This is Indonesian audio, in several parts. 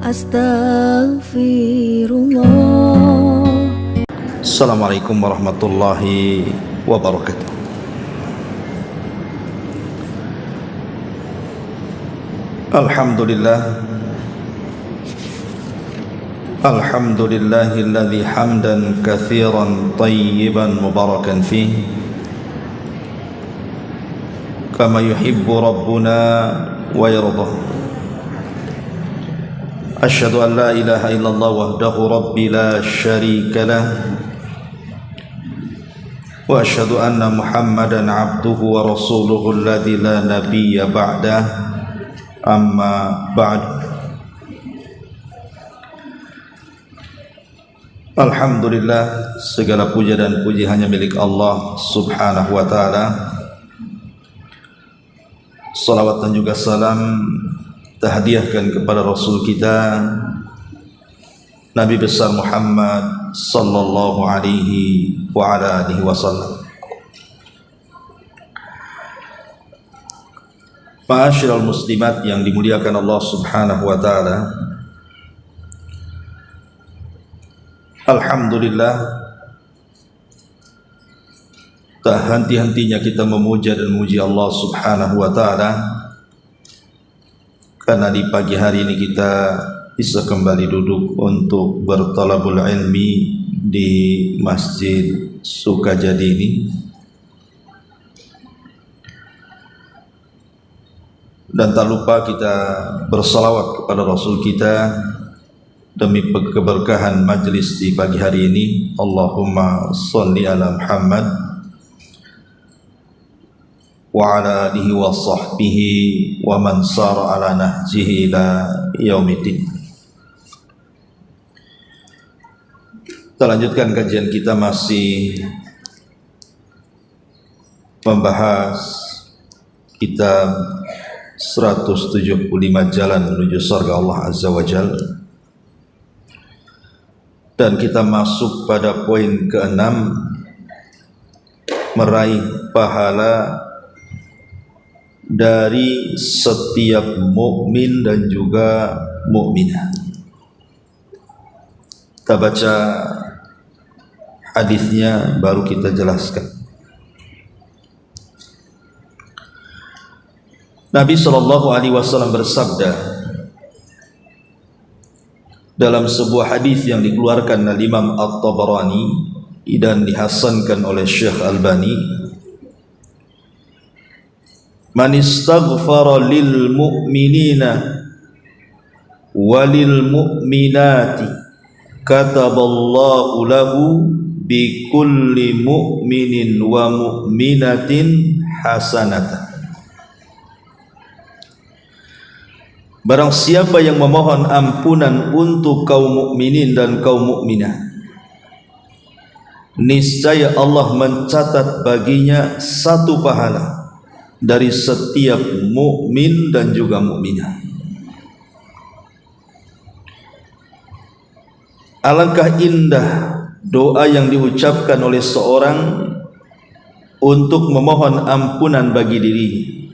Astaghfirullah. Assalamualaikum warahmatullahi wabarakatuh. Alhamdulillahilladzi hamdan katsiran tayyiban mubarakan fihi kama yuhibbu rabbuna wa yardah. Asyhadu an la ilaha illallah wahdahu rabbi la syarika lah wa asyhadu anna Muhammadan abduhu wa rasuluhu alladzi la nabiyya ba'dah, amma ba'd. Alhamdulillah, segala puja dan puji hanya milik Allah subhanahu wa ta'ala. Salawat dan juga salam terhadiahkan kepada Rasul kita Nabi besar Muhammad sallallahu alaihi wa ala alihi wasallam. Ma'asyiral muslimat yang dimuliakan Allah subhanahu wa ta'ala, alhamdulillah, tak henti-hentinya kita memuja dan memuji Allah subhanahu wa ta'ala, karena di pagi hari ini kita bisa kembali duduk untuk bertalabul ilmi di Masjid Sukajadi ini. Dan tak lupa kita bersalawat kepada Rasul kita demi keberkahan majlis di pagi hari ini. Allahumma salli ala Muhammad wa ala alihi wa sahbihi wa man sara ala nahjihi ila yaumiddin. Kita lanjutkan kajian kita, masih membahas kitab 175 Jalan Menuju Surga Allah Azza wa Jalla, dan kita masuk pada poin ke-6, meraih pahala dari setiap mukmin dan juga mukminah. Kita baca hadisnya baru kita jelaskan. Nabi sallallahu alaihi wasallam bersabda dalam sebuah hadis yang dikeluarkan oleh Imam At-Tabarani dan dihasankan oleh Syekh Albani, man istaghfara lil mu'minina walil mu'minati kataballahu lahu bi kulli mu'minin wa mu'minatin hasanatan. Barang siapa yang memohon ampunan untuk kaum mukminin dan kaum mukminah, niscaya Allah mencatat baginya satu pahala dari setiap mukmin dan juga mukminah. Alangkah indah doa yang diucapkan oleh seorang untuk memohon ampunan bagi dirinya,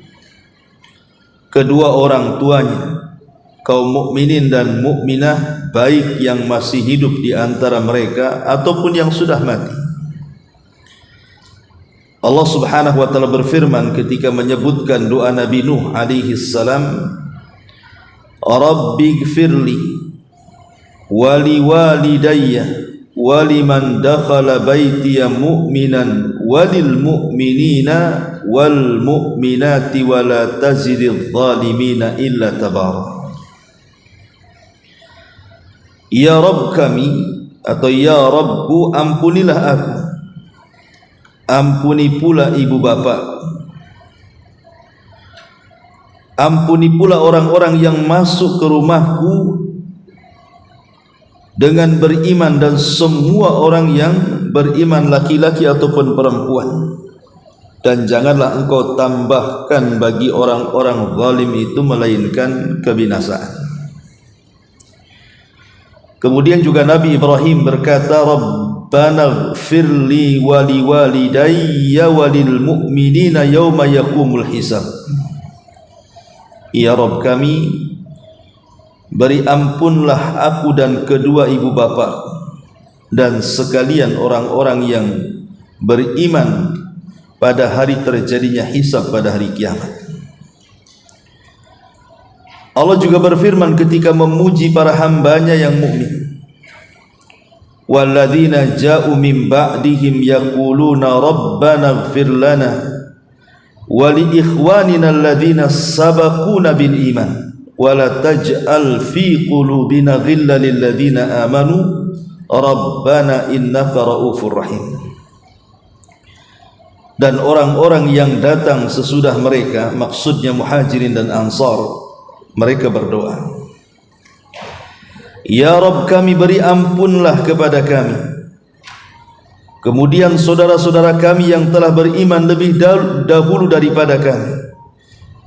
kedua orang tuanya, kaum mukminin dan mukminah, baik yang masih hidup di antara mereka ataupun yang sudah mati. Allah subhanahu wa ta'ala berfirman ketika menyebutkan doa Nabi Nuh alaihi salam, Rabbighfirli wali walidayya waliman dakhala baitiya mu'minan walil mu'minina wal mu'minati wala tazididz zalimina illa tabara. Ya Rabb kami, atau ya Rabbku, ampunilah aku, ampuni pula ibu bapak, ampuni pula orang-orang yang masuk ke rumahku dengan beriman dan semua orang yang beriman, laki-laki ataupun perempuan, dan janganlah engkau tambahkan bagi orang-orang zalim itu melainkan kebinasaan. Kemudian juga Nabi Ibrahim berkata, Rabbana ighfirli wa liwalidayya walil mu'minina yawma yaqumul hisab. Ya Rabb kami, beri ampunlah aku dan kedua ibu bapa dan sekalian orang-orang yang beriman pada hari terjadinya hisab pada hari kiamat. Allah juga berfirman ketika memuji para hambanya yang mukmin, walladzina ja'u min ba'dihim yaquluna rabbana ighfir lana wa li ikhwanina alladzina sabaquna bil iman wa la taj'al fi qulubina ghillan lil ladzina amanu rabbana innaka raufur rahim. Dan orang-orang yang datang sesudah mereka, maksudnya muhajirin dan ansar, mereka berdoa, ya Rabb kami, beri ampunlah kepada kami, kemudian saudara-saudara kami yang telah beriman lebih dahulu daripada kami,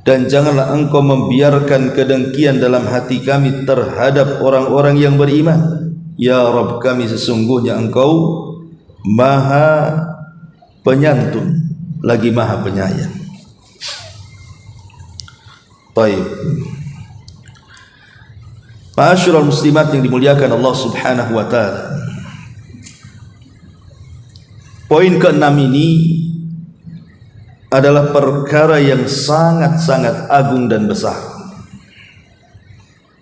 dan janganlah engkau membiarkan kedengkian dalam hati kami terhadap orang-orang yang beriman. Ya Rabb kami, sesungguhnya engkau maha penyantun lagi maha penyayang. Baik, ma'asyiral muslimat yang dimuliakan Allah Subhanahu wa taala, poin ke-6 ini adalah perkara yang sangat-sangat agung dan besar.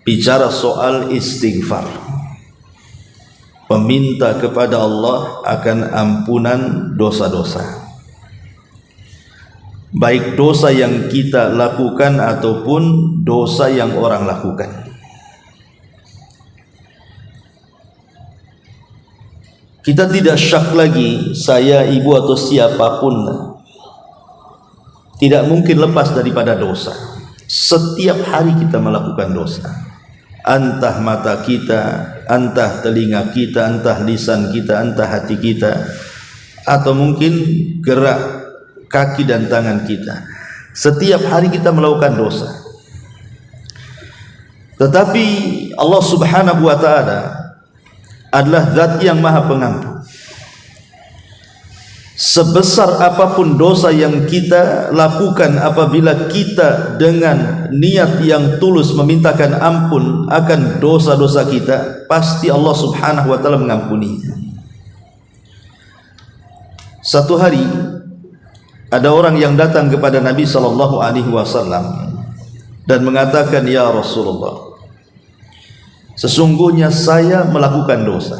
Bicara soal istighfar, meminta kepada Allah akan ampunan dosa-dosa, baik dosa yang kita lakukan ataupun dosa yang orang lakukan. Kita tidak syak lagi, saya, ibu atau siapapun tidak mungkin lepas daripada dosa. Setiap hari kita melakukan dosa, entah mata kita, entah telinga kita, entah lisan kita, entah hati kita, atau mungkin gerak kaki dan tangan kita. Setiap hari kita melakukan dosa. Tetapi Allah Subhanahu wa taala adalah zat yang maha pengampun. Sebesar apapun dosa yang kita lakukan, apabila kita dengan niat yang tulus memintakan ampun akan dosa-dosa kita, pasti Allah Subhanahu wa taala mengampuninya. Satu hari ada orang yang datang kepada Nabi sallallahu alaihi wasallam dan mengatakan, ya Rasulullah, sesungguhnya saya melakukan dosa.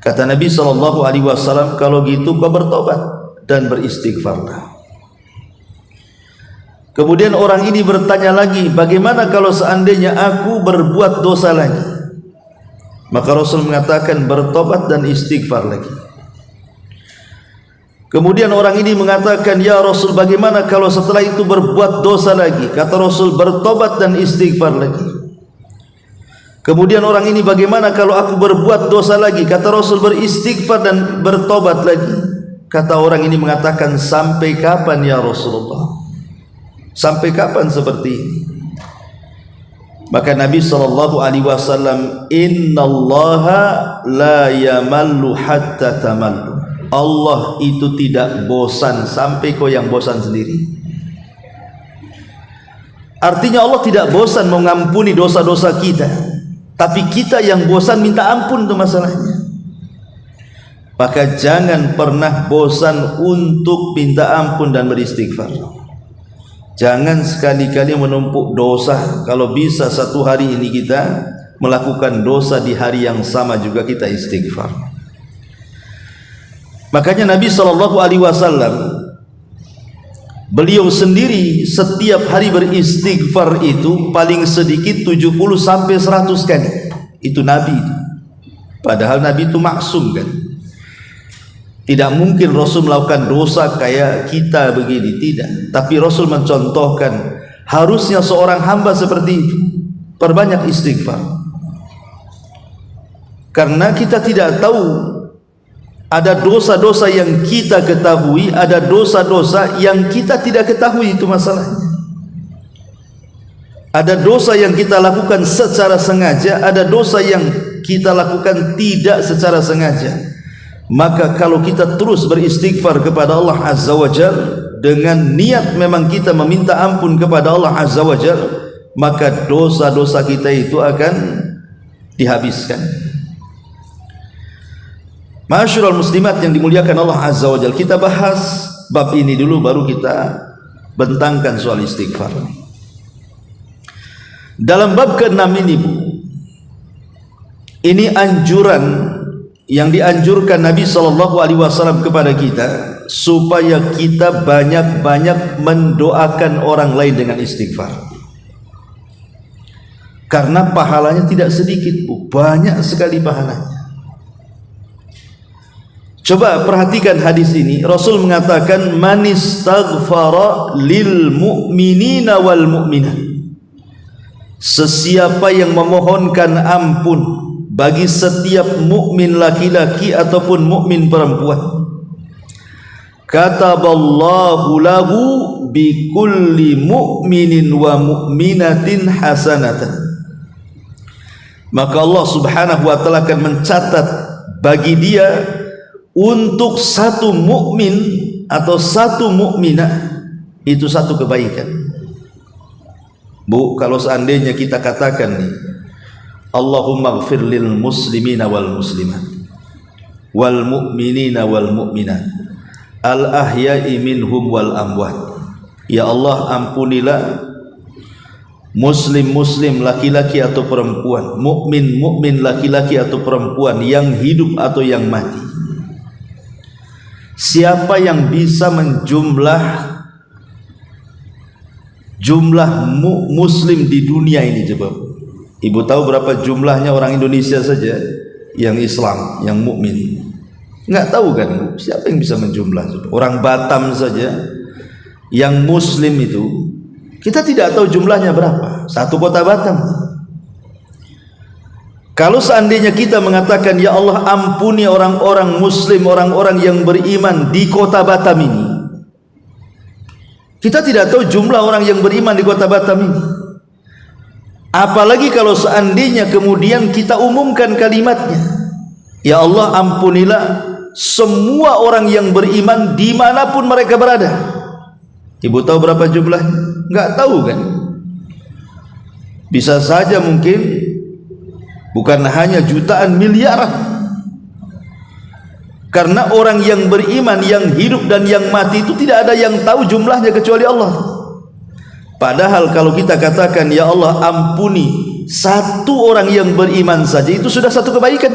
Kata Nabi SAW, kalau gitu kau bertobat dan beristighfarlah. Kemudian orang ini bertanya lagi, bagaimana kalau seandainya aku berbuat dosa lagi? Maka Rasul mengatakan, bertobat dan istighfar lagi. Kemudian orang ini mengatakan, ya Rasul, bagaimana kalau setelah itu berbuat dosa lagi? Kata Rasul, bertobat dan istighfar lagi. Kemudian orang ini, bagaimana kalau aku berbuat dosa lagi? Kata Rasul, beristighfar dan bertobat lagi. Kata orang ini mengatakan, sampai kapan ya Rasulullah? Sampai kapan seperti ini? Maka Nabi SAW, innallaha la yamallu hatta tamallu. Allah itu tidak bosan sampai kau yang bosan sendiri. Artinya Allah tidak bosan mengampuni dosa-dosa kita, tapi kita yang bosan minta ampun, itu masalahnya. Maka jangan pernah bosan untuk minta ampun dan beristighfar. Jangan sekali-kali menumpuk dosa. Kalau bisa satu hari ini kita melakukan dosa, di hari yang sama juga kita istighfar. Makanya Nabi SAW, beliau sendiri setiap hari beristighfar itu paling sedikit 70 sampai 100 kali. Itu Nabi. Padahal Nabi itu maksum kan. Tidak mungkin Rasul melakukan dosa kayak kita begini, tidak. Tapi Rasul mencontohkan harusnya seorang hamba seperti itu, perbanyak istighfar. Karena kita tidak tahu, ada dosa-dosa yang kita ketahui, ada dosa-dosa yang kita tidak ketahui, itu masalahnya. Ada dosa yang kita lakukan secara sengaja, ada dosa yang kita lakukan tidak secara sengaja. Maka kalau kita terus beristighfar kepada Allah Azza wa Jalla dengan niat memang kita meminta ampun kepada Allah Azza wa Jalla, maka dosa-dosa kita itu akan dihabiskan. Ma'asyiral muslimat yang dimuliakan Allah Azza wa Jalla, kita bahas bab ini dulu baru kita bentangkan soal istighfar. Dalam bab ke-6 ini, Bu, ini anjuran yang dianjurkan Nabi SAW kepada kita supaya kita banyak-banyak mendoakan orang lain dengan istighfar, karena pahalanya tidak sedikit, Bu, banyak sekali pahalanya. Coba perhatikan hadis ini. Rasul mengatakan, man istaghfara lil mu'minina wal mu'minat, sesiapa yang memohonkan ampun bagi setiap mukmin laki-laki ataupun mukmin perempuan, kataballahu lahu bi kulli mu'minin wa mu'minatin hasanatan, maka Allah Subhanahu wa taala akan mencatat bagi dia untuk satu mukmin atau satu mukminah itu satu kebaikan. Bu, kalau seandainya kita katakan nih, Allahumma ighfir lil muslimina wal muslimat wal mu'minina wal mu'minat al ahya'i minhum wal amwat, ya Allah ampunilah muslim-muslim laki-laki atau perempuan, mukmin-mukmin laki-laki atau perempuan, yang hidup atau yang mati. Siapa yang bisa menjumlah jumlah muslim di dunia ini? Coba Ibu tahu berapa jumlahnya orang Indonesia saja yang Islam, yang mukmin? Enggak tahu kan? Siapa yang bisa menjumlah? Orang Batam saja yang muslim itu kita tidak tahu jumlahnya berapa, satu kota Batam. Kalau seandainya kita mengatakan, ya Allah ampuni orang-orang muslim, orang-orang yang beriman di kota Batam ini, kita tidak tahu jumlah orang yang beriman di kota Batam ini. Apalagi kalau seandainya kemudian kita umumkan kalimatnya, ya Allah ampunilah semua orang yang beriman dimanapun mereka berada. Ibu tahu berapa jumlahnya? Enggak tahu kan? Bisa saja mungkin bukan hanya jutaan, miliaran. Karena orang yang beriman, yang hidup dan yang mati itu tidak ada yang tahu jumlahnya kecuali Allah. Padahal kalau kita katakan, ya Allah ampuni satu orang yang beriman saja, itu sudah satu kebaikan.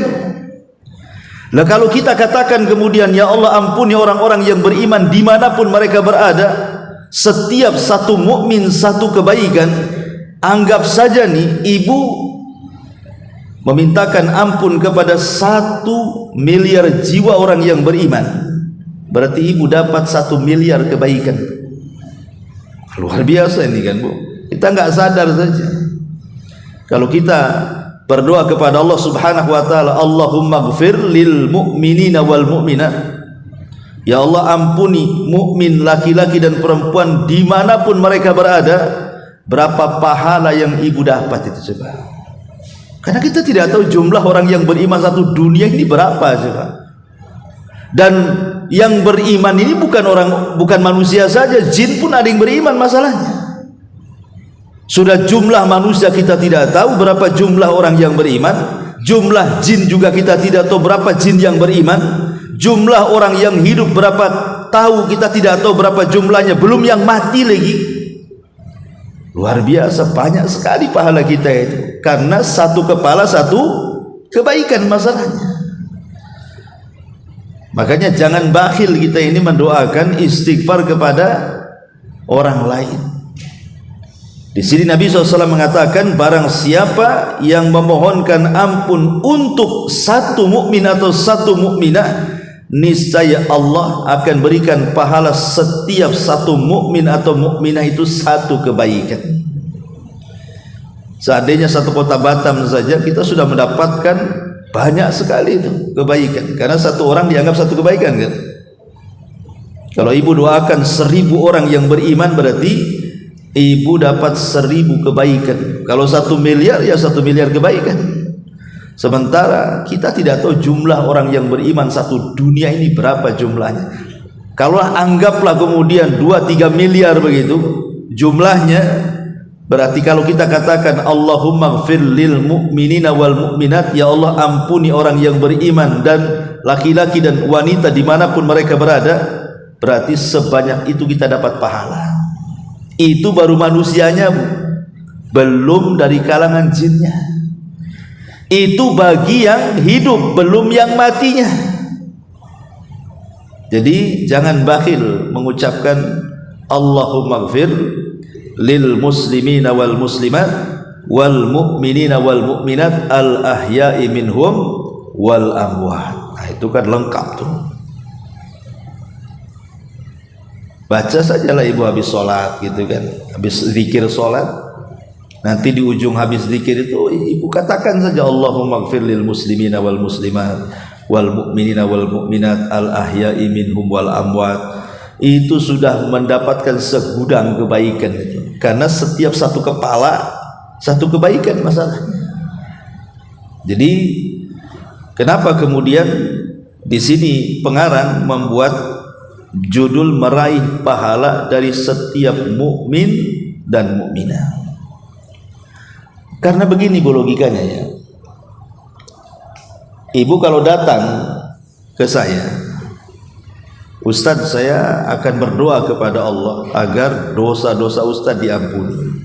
Lah kalau kita katakan kemudian, ya Allah ampuni orang-orang yang beriman dimanapun mereka berada, setiap satu mukmin satu kebaikan. Anggap saja nih, ibu memintakan ampun kepada 1 miliar jiwa orang yang beriman, berarti ibu dapat 1 miliar kebaikan. Luar biasa ini kan, Bu. Kita nggak sadar saja. Kalau kita berdoa kepada Allah Subhanahu wa taala, Allahumma ighfir lil mu'minina wal mu'minat, ya Allah ampuni mukmin laki-laki dan perempuan dimanapun mereka berada, berapa pahala yang ibu dapat itu coba. Karena kita tidak tahu jumlah orang yang beriman satu dunia ini berapa coba. Dan yang beriman ini bukan manusia saja, jin pun ada yang beriman masalahnya. Sudah jumlah manusia kita tidak tahu berapa jumlah orang yang beriman, jumlah jin juga kita tidak tahu berapa jin yang beriman, jumlah orang yang hidup berapa tahu kita tidak tahu berapa jumlahnya, belum yang mati lagi. Luar biasa, banyak sekali pahala kita itu, karena satu kepala satu kebaikan masalahnya. Makanya jangan bakhil kita ini mendoakan istighfar kepada orang lain. Di sini Nabi SAW mengatakan, barang siapa yang memohonkan ampun untuk satu mukmin atau satu mukminah, niscaya Allah akan berikan pahala setiap satu mukmin atau mukminah itu satu kebaikan. Seandainya satu kota Batam saja kita sudah mendapatkan banyak sekali itu kebaikan, karena satu orang dianggap satu kebaikan kan. Kalau ibu doakan 1000 orang yang beriman, berarti ibu dapat 1000 kebaikan. Kalau 1 miliar ya 1 miliar kebaikan. Sementara kita tidak tahu jumlah orang yang beriman satu dunia ini berapa jumlahnya. Kalau anggaplah kemudian 2-3 miliar begitu jumlahnya, Berarti kalau kita katakan Allahumma ighfir lil mu'minina wal mu'minat, ya Allah ampuni orang yang beriman dan laki-laki dan wanita dimanapun mereka berada, berarti sebanyak itu kita dapat pahala. Itu baru manusianya, belum dari kalangan jinnya. Itu bagi yang hidup, belum yang matinya. Jadi jangan bakhil mengucapkan Allahumma ighfir lil muslimina wal muslimat wal mu'minina wal mu'minat al ahya'i minhum wal amwat. Nah, itu kan lengkap tuh. Baca sajalah ibu habis sholat gitu kan, habis zikir sholat, nanti di ujung habis zikir itu ibu katakan saja Allahumma ighfir lil muslimina wal muslimat wal mu'minina wal mu'minat al ahya'i minhum wal amwat. Itu sudah mendapatkan segudang kebaikan itu. Karena setiap satu kepala satu kebaikan masalahnya. Jadi kenapa kemudian di sini pengarang membuat judul meraih pahala dari setiap mukmin dan mukminah? Karena begini bu logikanya ya. Ibu kalau datang ke saya, Ustadz, saya akan berdoa kepada Allah agar dosa-dosa Ustadz diampuni.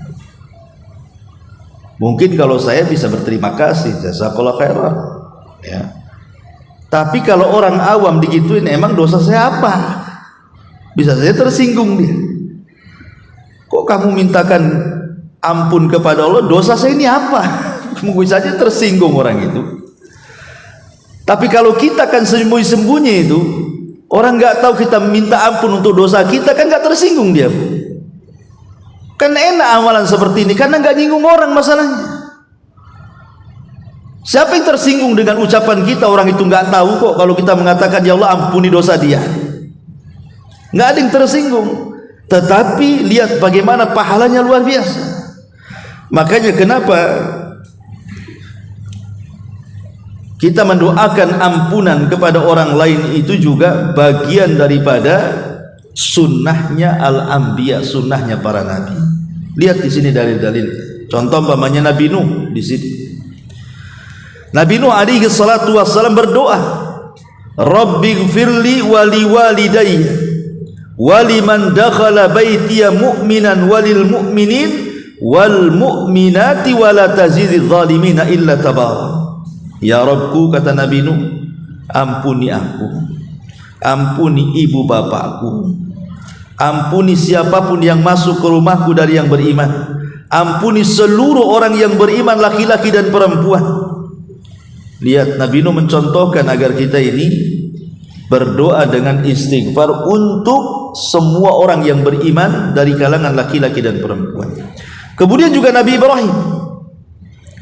Mungkin kalau saya bisa berterima kasih, jazakallahu khairan, ya. Tapi kalau orang awam digituin, emang dosa saya apa? Bisa saja tersinggung dia. Kok kamu mintakan ampun kepada Allah, dosa saya ini apa? Mungkin saja tersinggung orang itu. Tapi kalau kita kan sembunyi-sembunyi itu, orang nggak tahu kita minta ampun untuk dosa kita, kan nggak tersinggung dia. Kan enak amalan seperti ini karena nggak nyinggung orang masalahnya. Siapa yang tersinggung dengan ucapan kita? Orang itu nggak tahu kok kalau kita mengatakan ya Allah ampuni dosa dia. Nggak ada yang tersinggung. Tetapi lihat bagaimana pahalanya luar biasa. Makanya kenapa kita mendoakan ampunan kepada orang lain itu juga bagian daripada sunnahnya al-anbiya, sunnahnya para nabi. Lihat di sini dalil-dalil. Contoh umpamanya Nabi Nuh di sini. Nabi Nuh alaihi salatu wassalam berdoa, Rabbighfirli wa liwalidayya wa liman dakhala baitiya mu'minan walil mu'minin wal mu'minati wa la tazididz zalimina illa tabara. Ya Rabbku, kata Nabi Nuh, ampuni aku, ampuni ibu bapakku, ampuni siapapun yang masuk ke rumahku dari yang beriman, ampuni seluruh orang yang beriman laki-laki dan perempuan. Lihat Nabi Nuh mencontohkan agar kita ini berdoa dengan istighfar untuk semua orang yang beriman dari kalangan laki-laki dan perempuan. Kemudian juga Nabi Ibrahim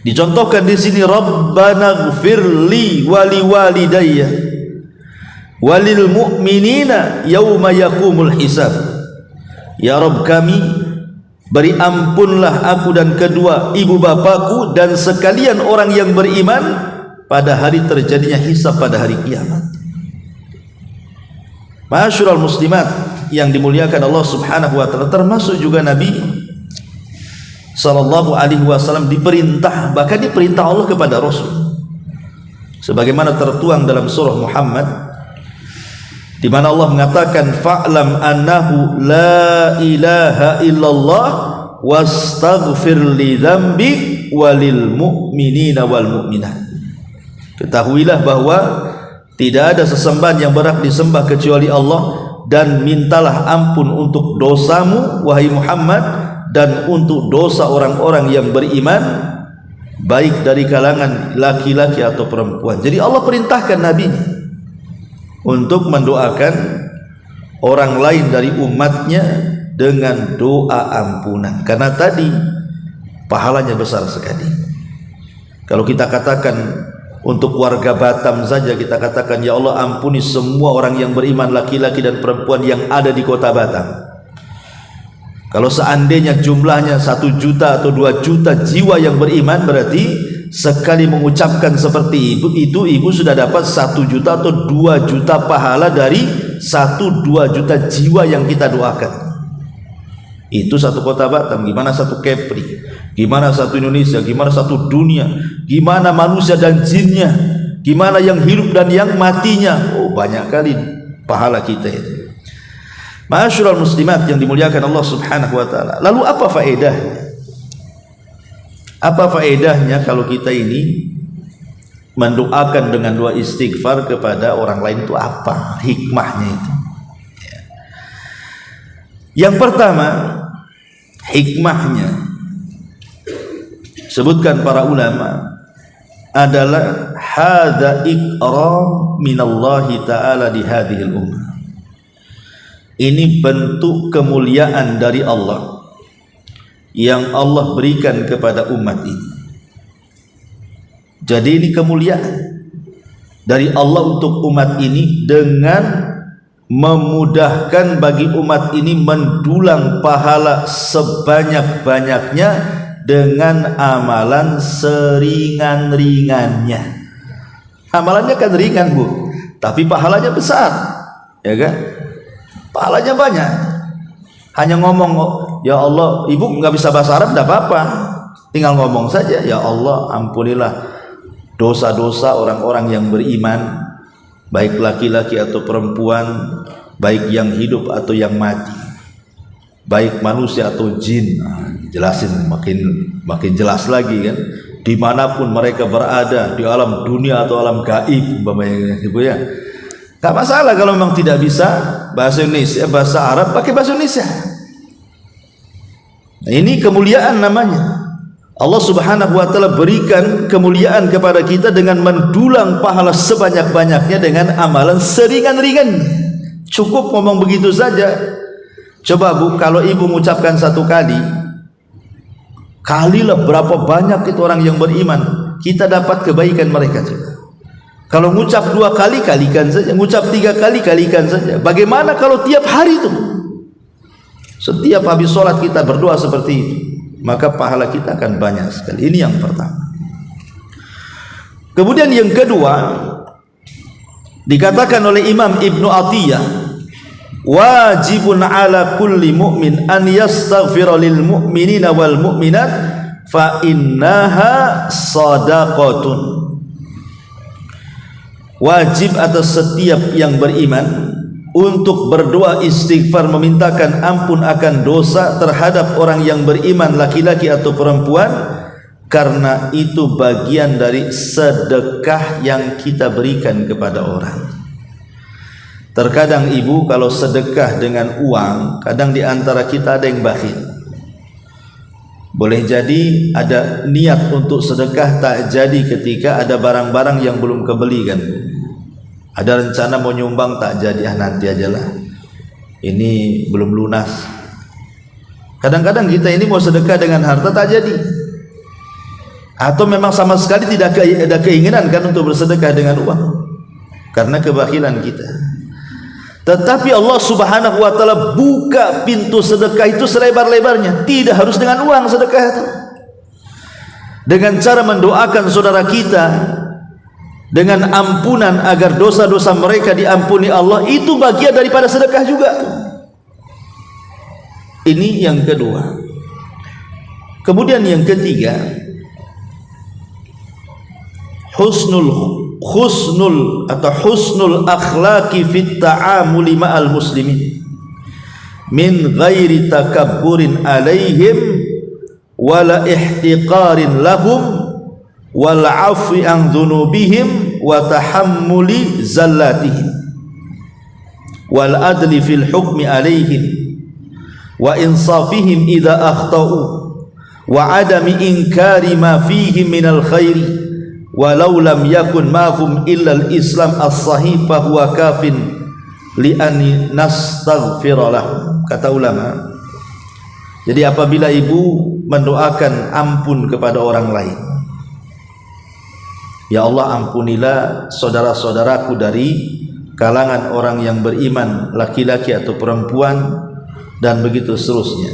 dicontohkan di sini, Rabbana ighfirli wa liwalidayya walil mu'minina yauma yaqumul hisab. Ya Rabb kami, beri ampunlah aku dan kedua ibu bapakku dan sekalian orang yang beriman pada hari terjadinya hisab, pada hari kiamat. Ma'asyiral muslimat yang dimuliakan Allah Subhanahu wa taala, termasuk juga Nabi sallallahu alaihi wasallam diperintah, bahkan diperintah Allah kepada Rasul, sebagaimana tertuang dalam surah Muhammad, di mana Allah mengatakan fa'lam annahu la ilaha illallah wastaghfir li dzambi walil mu'minina wal mu'minat. Ketahuilah bahwa tidak ada sesembahan yang berhak disembah kecuali Allah, dan mintalah ampun untuk dosamu wahai Muhammad dan untuk dosa orang-orang yang beriman, baik dari kalangan laki-laki atau perempuan. Jadi Allah perintahkan Nabi untuk mendoakan orang lain dari umatnya dengan doa ampunan, karena tadi pahalanya besar sekali. Kalau kita katakan untuk warga Batam saja, kita katakan ya Allah ampuni semua orang yang beriman laki-laki dan perempuan yang ada di kota Batam. Kalau seandainya jumlahnya 1 juta atau 2 juta jiwa yang beriman, berarti sekali mengucapkan seperti itu ibu sudah dapat 1 juta atau 2 juta pahala dari 1-2 juta jiwa yang kita doakan. Itu satu kota Batam, gimana satu Kepri? gimana satu Indonesia, gimana satu dunia, gimana manusia dan jinnya, gimana yang hidup dan yang matinya. Oh, banyak kali pahala kita itu. Ma'asyiral muslimat yang dimuliakan Allah Subhanahu wa taala. Lalu apa faedahnya? Apa faedahnya kalau kita ini mendoakan dengan doa istighfar kepada orang lain, itu apa hikmahnya itu? Yang pertama, hikmahnya sebutkan para ulama adalah hadza ikram minallahi ta'ala di hadhil ummah. Ini bentuk kemuliaan dari Allah yang Allah berikan kepada umat ini. Jadi ini kemuliaan dari Allah untuk umat ini dengan memudahkan bagi umat ini mendulang pahala sebanyak-banyaknya dengan amalan seringan-ringannya. Amalannya kan ringan, Bu, tapi pahalanya besar, ya kan? Pahalanya banyak. Hanya ngomong, ya Allah, ibu nggak bisa bahasa Arab, tidak apa-apa, tinggal ngomong saja, ya Allah, ampunilah dosa-dosa orang-orang yang beriman, baik laki-laki atau perempuan, baik yang hidup atau yang mati, baik manusia atau jin. Jelasin makin jelas lagi kan, dimanapun mereka berada, di alam dunia atau alam gaib, Ibu ya. Gak masalah kalau memang tidak bisa bahasa Indonesia, bahasa Arab, pakai bahasa Indonesia. Nah, ini kemuliaan namanya. Allah Subhanahu wa taala berikan kemuliaan kepada kita dengan mendulang pahala sebanyak-banyaknya dengan amalan seringan-ringannya. Cukup ngomong begitu saja. Coba Bu, kalau ibu mengucapkan satu kali, kalilah berapa banyak itu orang yang beriman, kita dapat kebaikan mereka juga. Kalau ngucap 2 kali, kalikan saja. Ngucap 3 kali, kalikan saja. Bagaimana kalau tiap hari itu? Setiap habis sholat kita berdoa seperti itu, maka pahala kita akan banyak sekali. Ini yang pertama. Kemudian yang kedua, dikatakan oleh Imam Ibnu Atiyah, wajibun ala kulli mu'min an yastaghfira lil mu'minina wal mu'minat fa innaha sadaqatun. Wajib atas setiap yang beriman untuk berdoa istighfar, memintakan ampun akan dosa terhadap orang yang beriman, laki-laki atau perempuan, karena itu bagian dari sedekah yang kita berikan kepada orang. Terkadang ibu kalau sedekah dengan uang, kadang di antara kita ada yang bakhil. Boleh jadi ada niat untuk sedekah, tak jadi ketika ada barang-barang yang belum kebeli kan. Ada rencana mau nyumbang, tak jadi, nanti ajalah, ini belum lunas. Kadang-kadang kita ini mau sedekah dengan harta, tak jadi. Atau memang sama sekali tidak ada keinginan kan untuk bersedekah dengan uang, karena kebakhilan kita. Tetapi Allah Subhanahu wa taala buka pintu sedekah itu selebar-lebarnya. Tidak harus dengan uang sedekah itu. Dengan cara mendoakan saudara kita dengan ampunan agar dosa-dosa mereka diampuni Allah, itu bagian daripada sedekah juga. Ini yang kedua. Kemudian yang ketiga, husnul akhlaqi fit ta'amuli ma'al muslimin min ghairi takabburin alaihim wala ihtiqarin lahum wal afwi an dhunubihim wa tahammuli zallatihim wal adli fil hukmi alaihim wa insafihim idza akhtau wa adami inkari ma fihim minal khairi walau lam yakun ma'hum illa al-islam as-sahih fa huwa kafin li an nastaghfira lahum. Kata ulama, jadi apabila ibu mendoakan ampun kepada orang lain, ya Allah, ampunilah saudara-saudaraku dari kalangan orang yang beriman, laki-laki atau perempuan, dan begitu seterusnya.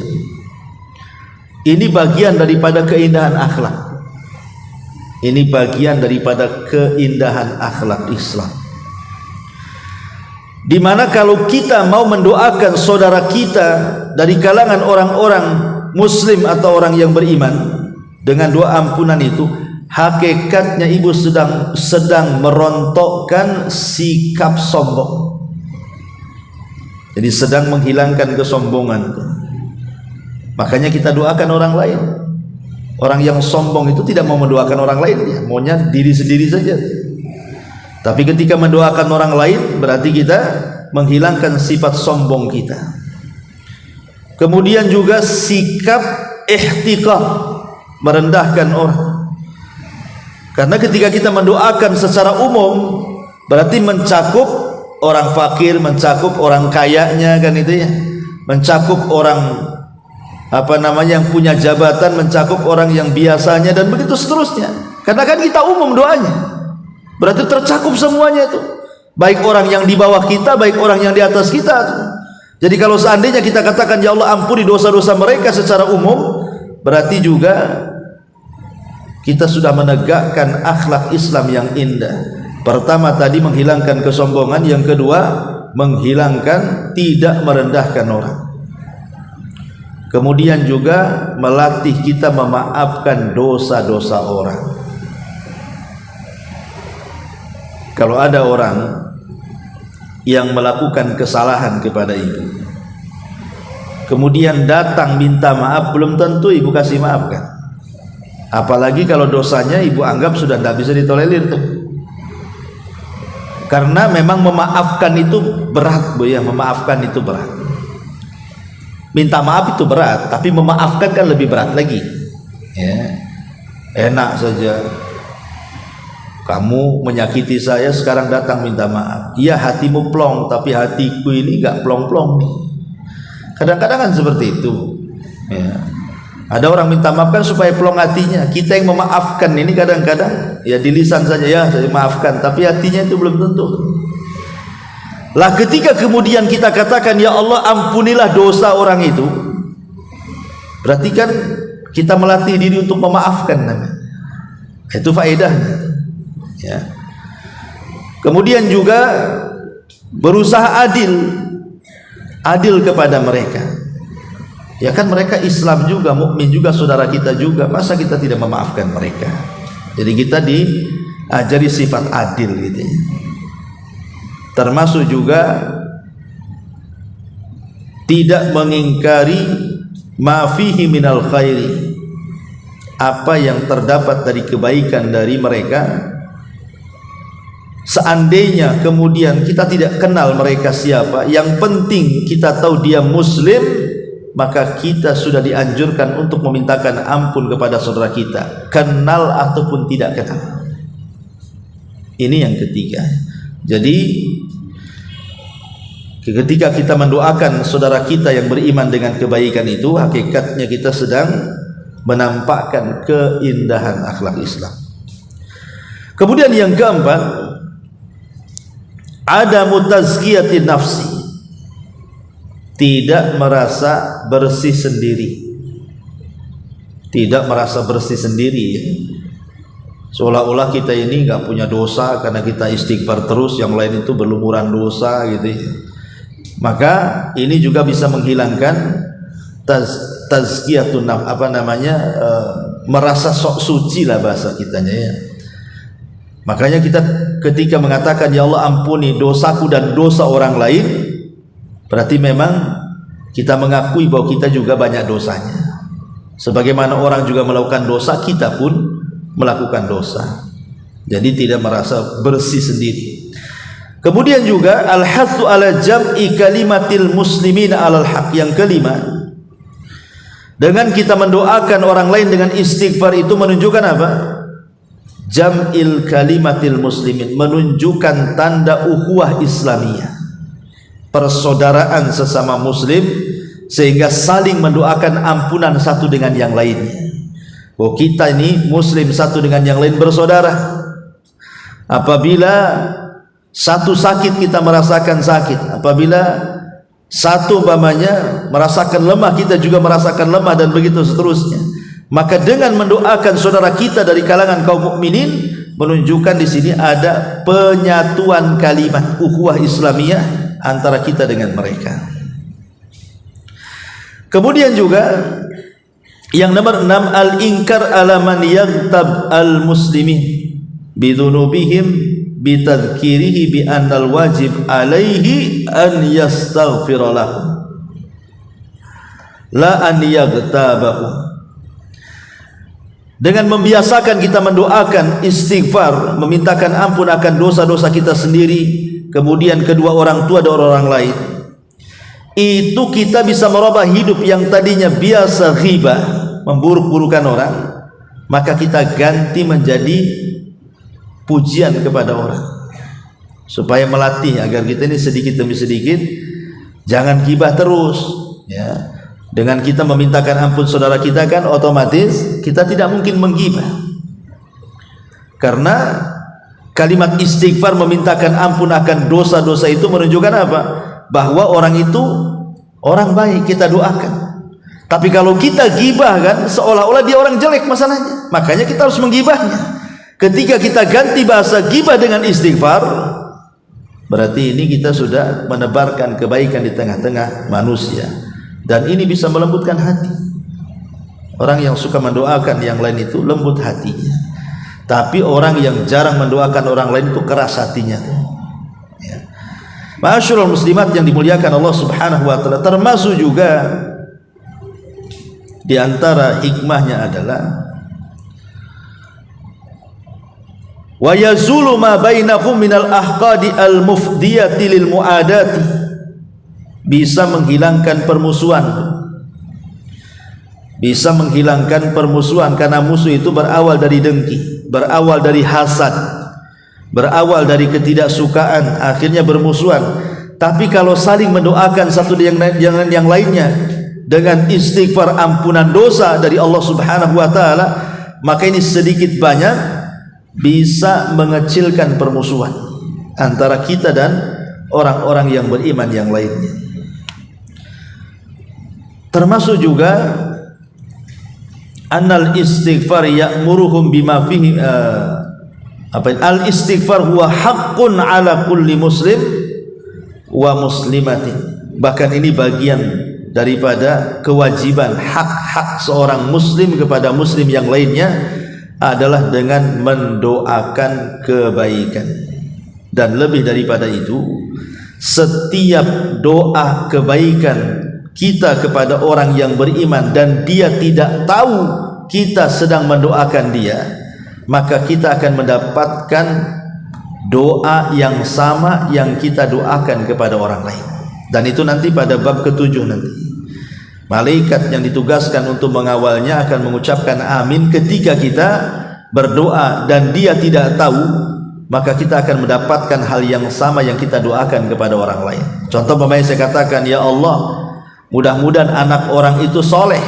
Ini bagian daripada keindahan akhlak. Ini bagian daripada keindahan akhlak Islam. Dimana kalau kita mau mendoakan saudara kita dari kalangan orang-orang muslim atau orang yang beriman, dengan doa ampunan itu, hakikatnya ibu sedang merontokkan sikap sombong. Jadi sedang menghilangkan kesombongan. Makanya kita doakan orang lain. Orang yang sombong itu tidak mau mendoakan orang lain, ya, maunya diri sendiri saja. Tapi ketika mendoakan orang lain berarti kita menghilangkan sifat sombong kita. Kemudian juga sikap ihtiqar, merendahkan orang. Karena ketika kita mendoakan secara umum berarti mencakup orang fakir, mencakup orang kayanya, kan itu ya, mencakup orang yang punya jabatan, mencakup orang yang biasanya, dan begitu seterusnya. Karena kan kita umum doanya, berarti tercakup semuanya itu, baik orang yang di bawah kita, baik orang yang di atas kita tuh. Jadi kalau seandainya kita katakan ya Allah ampuni dosa-dosa mereka secara umum, berarti juga kita sudah menegakkan akhlak Islam yang indah. Pertama tadi menghilangkan kesombongan, yang kedua menghilangkan tidak merendahkan orang. Kemudian juga melatih kita memaafkan dosa-dosa orang. Kalau ada orang yang melakukan kesalahan kepada ibu, kemudian datang minta maaf, belum tentu ibu kasih maafkan. Apalagi kalau dosanya ibu anggap sudah tidak bisa ditolerir tuh. Karena memang memaafkan itu berat, Bu ya, memaafkan itu berat. Minta maaf itu berat, tapi memaafkan kan lebih berat lagi. Ya. Enak saja kamu menyakiti saya, sekarang datang minta maaf. Iya, hatimu plong, tapi hatiku ini enggak plong-plong. Kadang-kadang kan seperti itu. Ya. Ada orang minta maaf kan supaya plong hatinya. Kita yang memaafkan ini kadang-kadang ya di lisan saja, ya saya maafkan, tapi hatinya itu belum tentu. Lah ketika kemudian kita katakan ya Allah ampunilah dosa orang itu, berarti kan kita melatih diri untuk memaafkan. Itu faedahnya. Ya. Kemudian juga berusaha adil kepada mereka. Ya kan mereka Islam juga, mukmin juga, saudara kita juga, masa kita tidak memaafkan mereka? Jadi kita diajari sifat adil gitu ya. Termasuk juga tidak mengingkari ma fihi minal khairi, apa yang terdapat dari kebaikan dari mereka. Seandainya kemudian kita tidak kenal mereka siapa, yang penting kita tahu dia muslim, maka kita sudah dianjurkan untuk memintakan ampun kepada saudara kita, kenal ataupun tidak kenal. Ini yang ketiga. Jadi ketika kita mendoakan saudara kita yang beriman dengan kebaikan itu, hakikatnya kita sedang menampakkan keindahan akhlak Islam. Kemudian yang keempat, ada mutazkiyatin nafsi, tidak merasa bersih sendiri. Tidak merasa bersih sendiri ya. Seolah-olah kita ini nggak punya dosa karena kita istighfar terus, yang lain itu berlumuran dosa gitu ya. Maka ini juga bisa menghilangkan tazkiyatun nafs, merasa sok suci lah bahasa kitanya ya. Makanya kita ketika mengatakan ya Allah ampuni dosaku dan dosa orang lain, berarti memang kita mengakui bahwa kita juga banyak dosanya. Sebagaimana orang juga melakukan dosa, kita pun melakukan dosa. Jadi tidak merasa bersih sendiri. Kemudian juga al-hathu ala jam'i kalimatil muslimin alal haq. Yang kelima, dengan kita mendoakan orang lain dengan istighfar itu menunjukkan apa? Jam'il kalimatil muslimin, menunjukkan tanda ukhuwah Islamiyah, persaudaraan sesama muslim, sehingga saling mendoakan ampunan satu dengan yang lainnya. Oh, kita ini muslim satu dengan yang lain bersaudara. Apabila satu sakit kita merasakan sakit, apabila satu umpamanya merasakan lemah, kita juga merasakan lemah, dan begitu seterusnya. Maka dengan mendoakan saudara kita dari kalangan kaum mukminin, menunjukkan di sini ada penyatuan kalimat ukhuwah Islamiyah antara kita dengan mereka. Kemudian juga Yang nomor 6, al-inkar ala man yaghtab al-muslimin bidhunubihim bitadhkirihi bi annal wajib alaihi an yastaghfira lahum la an yaghtabahum. Dengan membiasakan kita mendoakan istighfar, memintakan ampun akan dosa-dosa kita sendiri, kemudian kedua orang tua dan orang lain, itu kita bisa merubah hidup yang tadinya biasa ghibah, memburuk-burukan orang, maka kita ganti menjadi pujian kepada orang, supaya melatih agar kita ini sedikit demi sedikit jangan ghibah terus, ya. Dengan kita memintakan ampun saudara kita, kan otomatis kita tidak mungkin menggibah, karena kalimat istighfar memintakan ampun akan dosa-dosa itu menunjukkan apa? Bahwa orang itu orang baik, kita doakan. Tapi kalau kita gibah, kan seolah-olah dia orang jelek masalahnya, makanya kita harus menggibahnya. Ketika kita ganti bahasa gibah dengan istighfar, berarti ini kita sudah menebarkan kebaikan di tengah-tengah manusia, dan ini bisa melembutkan hati. Orang yang suka mendoakan yang lain itu lembut hatinya, tapi orang yang jarang mendoakan orang lain itu keras hatinya tuh, ya. Ma'asyiral muslimat yang dimuliakan Allah Subhanahu wa taala, termasuk juga di antara hikmahnya adalah wa yazulu ma bainakum minal ahqadi al mufdiyati lil muadati, bisa menghilangkan permusuhan, bisa menghilangkan permusuhan, karena musuh itu berawal dari dengki, berawal dari hasad, berawal dari ketidaksukaan, akhirnya bermusuhan. Tapi kalau saling mendoakan satu dengan yang lainnya dengan istighfar ampunan dosa dari Allah Subhanahu wa taala, maka ini sedikit banyak bisa mengecilkan permusuhan antara kita dan orang-orang yang beriman yang lainnya. Termasuk juga annal istighfar ya'muruhum bima fihi al istighfar huwa haqqun ala kulli muslim wa muslimatin. Bahkan ini bagian daripada kewajiban, hak-hak seorang muslim kepada muslim yang lainnya adalah dengan mendoakan kebaikan. Dan lebih daripada itu, setiap doa kebaikan kita kepada orang yang beriman dan dia tidak tahu kita sedang mendoakan dia, maka kita akan mendapatkan doa yang sama yang kita doakan kepada orang lain. Dan itu nanti pada bab ke-7 nanti, malaikat yang ditugaskan untuk mengawalnya akan mengucapkan amin ketika kita berdoa dan dia tidak tahu, maka kita akan mendapatkan hal yang sama yang kita doakan kepada orang lain. Contoh pemain saya katakan, ya Allah, mudah-mudahan anak orang itu soleh,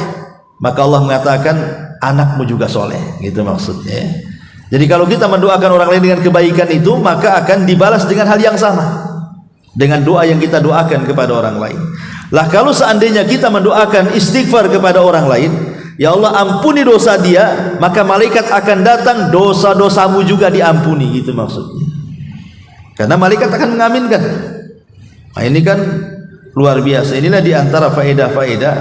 maka Allah mengatakan anakmu juga soleh, gitu maksudnya. Jadi kalau kita mendoakan orang lain dengan kebaikan itu, maka akan dibalas dengan hal yang sama, dengan doa yang kita doakan kepada orang lain. Lah kalau seandainya kita mendoakan istighfar kepada orang lain, ya Allah ampuni dosa dia, maka malaikat akan datang, dosa-dosamu juga diampuni, gitu maksudnya. Karena malaikat akan mengaminkan. Nah ini kan luar biasa. Inilah diantara faedah-faedah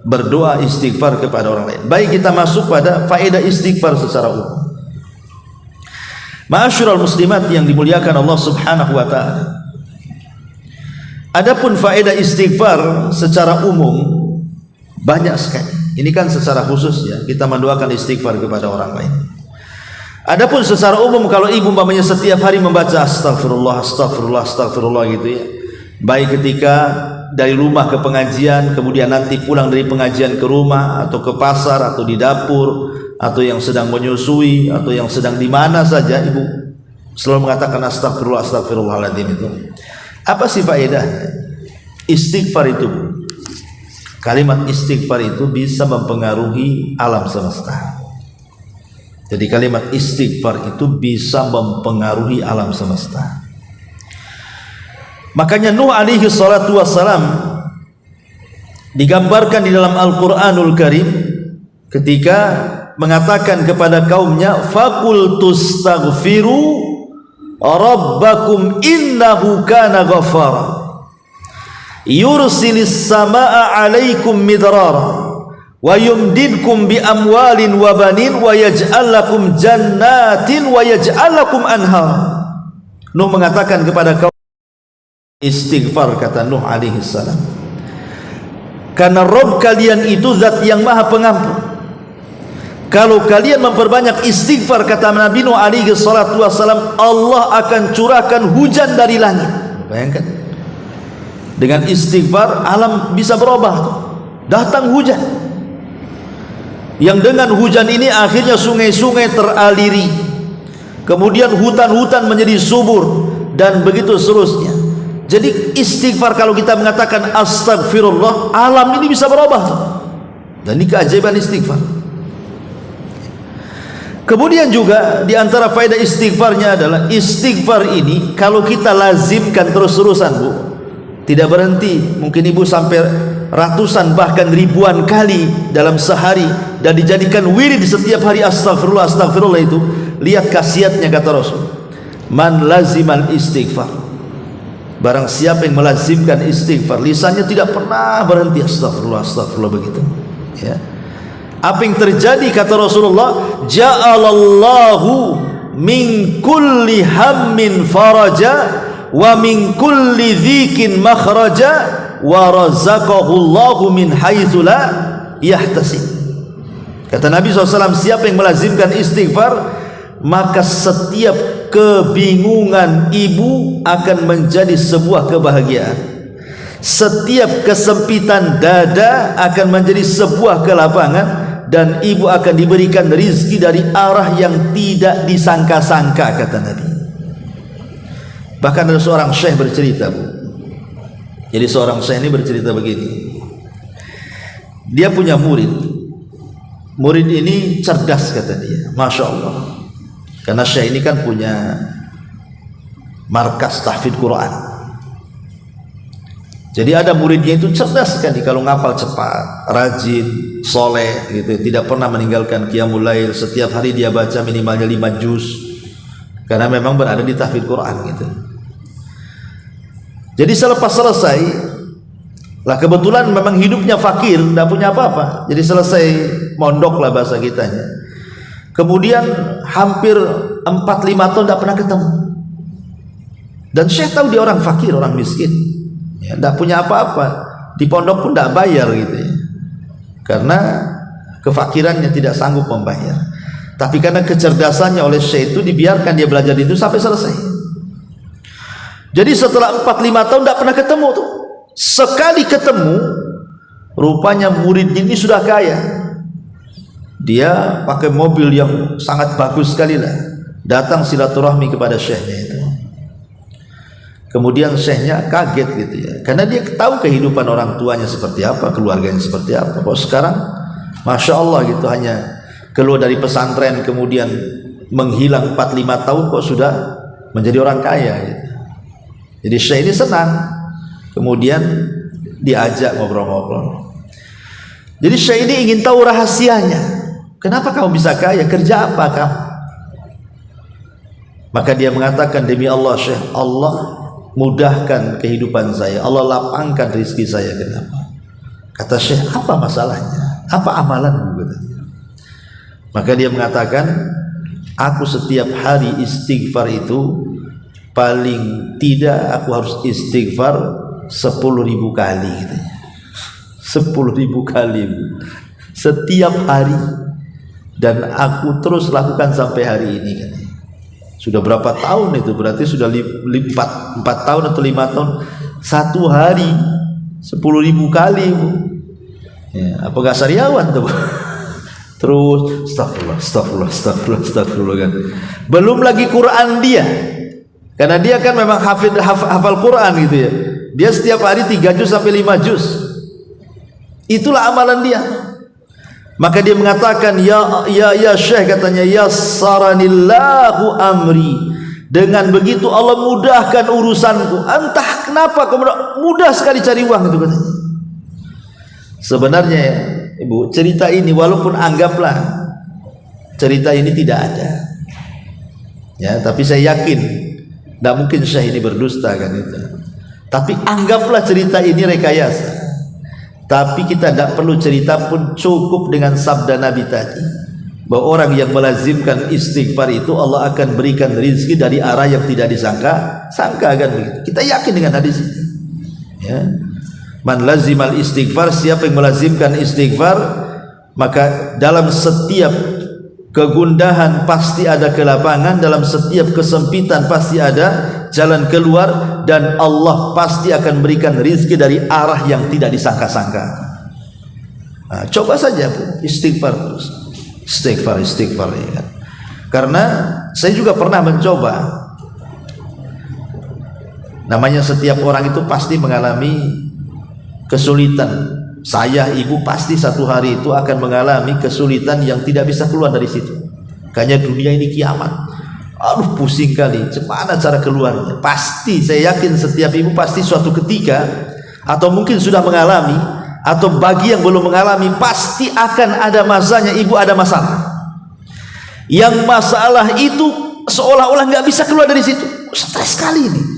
berdoa istighfar kepada orang lain. Baik, kita masuk pada faedah istighfar secara umum. Ma'asyiral muslimat yang dimuliakan Allah Subhanahu wa taala, adapun faedah istighfar secara umum banyak sekali. Ini kan secara khusus ya, kita mendoakan istighfar kepada orang lain. Adapun secara umum, kalau ibu umpamanya setiap hari membaca astagfirullah, astagfirullah, astagfirullah gitu ya, baik ketika dari rumah ke pengajian, kemudian nanti pulang dari pengajian ke rumah, atau ke pasar, atau di dapur, atau yang sedang menyusui, atau yang sedang di mana saja, ibu selalu mengatakan astagfirullah, astagfirullahaladzim. Itu apa sih faedahnya? Istighfar itu, kalimat istighfar itu bisa mempengaruhi alam semesta. Jadi kalimat istighfar itu bisa mempengaruhi alam semesta. Makanya Nuh alaihi salatu wassalam digambarkan di dalam Al-Quranul Karim ketika mengatakan kepada kaumnya, faqul tustaghfiru rabbakum innahu kana ghaffara yursilis samaa alaikum midrara wa yumdidkum bi amwalin wa banin wa yaj'al lakum jannatin wa yaj'al lakum anhar. Nuh mengatakan kepada kaum istighfar, kata Nuh alaihi salam, karena Rabb kalian itu zat yang maha pengampun. Kalau kalian memperbanyak istighfar, kata Nabi Nuh alaihi salatu wassalam, Allah akan curahkan hujan dari langit. Bayangkan, dengan istighfar alam bisa berubah. Datang hujan, yang dengan hujan ini akhirnya sungai-sungai teraliri, kemudian hutan-hutan menjadi subur, dan begitu seterusnya. Jadi istighfar, kalau kita mengatakan astagfirullah, alam ini bisa berubah. Dan ini keajaiban istighfar. Kemudian juga di antara faedah istighfarnya adalah, istighfar ini kalau kita lazimkan terus-terusan, Bu, tidak berhenti, mungkin ibu sampai ratusan bahkan ribuan kali dalam sehari, dan dijadikan wirid setiap hari astagfirullah, astagfirullah itu, lihat khasiatnya, kata Rasul, man lazimal istighfar, barang siapa yang melazimkan istighfar, lisannya tidak pernah berhenti astagfirullah, astagfirullah, begitu ya. Apa yang terjadi, kata Rasulullah, ja'alallahu min kulli hammin faraja wa min kulli dzikin makhraja wa razaqahullahu min haitsu la yahtasib. Kata Nabi SAW, siapa yang melazimkan istighfar, maka setiap kebingungan ibu akan menjadi sebuah kebahagiaan, setiap kesempitan dada akan menjadi sebuah kelapangan, dan ibu akan diberikan rizki dari arah yang tidak disangka-sangka, kata Nabi. Bahkan ada seorang syekh bercerita, Bu. Jadi seorang syekh ini bercerita begini, dia punya murid ini cerdas, kata dia, Masya Allah. Karena syekh ini kan punya markas tahfidz Quran. Jadi ada muridnya itu cerdas sekali, kalau ngapal cepat, rajin, soleh gitu, tidak pernah meninggalkan qiyamul lail, setiap hari dia baca minimalnya 5 juz, karena memang berada di tahfidz Quran gitu. Jadi selepas selesai lah, kebetulan memang hidupnya fakir, tidak punya apa-apa, jadi selesai mondok lah bahasa kitanya. Kemudian hampir 4-5 tahun tidak pernah ketemu, dan Syekh tahu dia orang fakir, orang miskin ya, tidak punya apa-apa, di pondok pun tidak bayar gitu ya, karena kefakirannya tidak sanggup membayar. Tapi karena kecerdasannya oleh Syekh itu, dibiarkan dia belajar itu sampai selesai. Jadi setelah 4-5 tahun tidak pernah ketemu tuh, sekali ketemu, rupanya murid ini sudah kaya. Dia pakai mobil yang sangat bagus sekali lah, datang silaturahmi kepada syekhnya itu. Kemudian syekhnya kaget gitu ya, karena dia tahu kehidupan orang tuanya seperti apa, keluarganya seperti apa. Kok sekarang Masya Allah gitu, hanya keluar dari pesantren kemudian menghilang 4-5 tahun kok sudah menjadi orang kaya gitu. Jadi syekh ini senang, kemudian diajak ngobrol-ngobrol. Jadi syekh ini ingin tahu rahasianya, kenapa kamu bisa kaya, kerja apa kamu? Maka dia mengatakan, demi Allah Syekh, Allah mudahkan kehidupan saya, Allah lapangkan rezeki saya. Kenapa? Kata Syekh, apa masalahnya, apa amalanmu? Maka dia mengatakan, aku setiap hari istighfar itu paling tidak aku harus istighfar 10.000 kali gitu. 10.000 kali setiap hari, dan aku terus lakukan sampai hari ini kan. Sudah berapa tahun itu, berarti sudah 4 tahun atau 5 tahun, satu hari 10.000 kali, Bu. Ya, apa gak sariawan tuh? Terus astagfirullah, astagfirullah, astagfirullah, astagfirullah kan. Belum lagi Quran dia, karena dia kan memang hafal Quran gitu ya. Dia setiap hari 3 juz sampai 5 juz. Itulah amalan dia. Maka dia mengatakan, ya Syekh, katanya, yassaranillahu amri, dengan begitu Allah mudahkan urusanku. Entah kenapa mudah sekali cari uang itu, katanya. Sebenarnya ya, Ibu, cerita ini walaupun anggaplah cerita ini tidak ada ya, tapi saya yakin tidak mungkin Syekh ini berdusta kan itu. Tapi anggaplah cerita ini rekayasa. Tapi kita tidak perlu cerita pun, cukup dengan sabda Nabi tadi, bahwa orang yang melazimkan istighfar itu Allah akan berikan rizki dari arah yang tidak disangka-sangka, kan begitu. Kita yakin dengan hadis ini, ya. Man lazimal istighfar, siapa yang melazimkan istighfar, maka dalam setiap kegundahan pasti ada kelapangan, dalam setiap kesempitan pasti ada jalan keluar, dan Allah pasti akan berikan rizki dari arah yang tidak disangka-sangka. Nah, coba saja istighfar terus, istighfar ya kan? Karena saya juga pernah mencoba. Namanya setiap orang itu pasti mengalami kesulitan. Saya, ibu pasti satu hari itu akan mengalami kesulitan yang tidak bisa keluar dari situ. Kayaknya dunia ini kiamat. Aduh, pusing kali. Gimana cara keluarnya? Pasti, saya yakin setiap ibu pasti suatu ketika, atau mungkin sudah mengalami, atau bagi yang belum mengalami, pasti akan ada masanya ibu ada masalah. Yang masalah itu seolah-olah nggak bisa keluar dari situ. Stres sekali ini.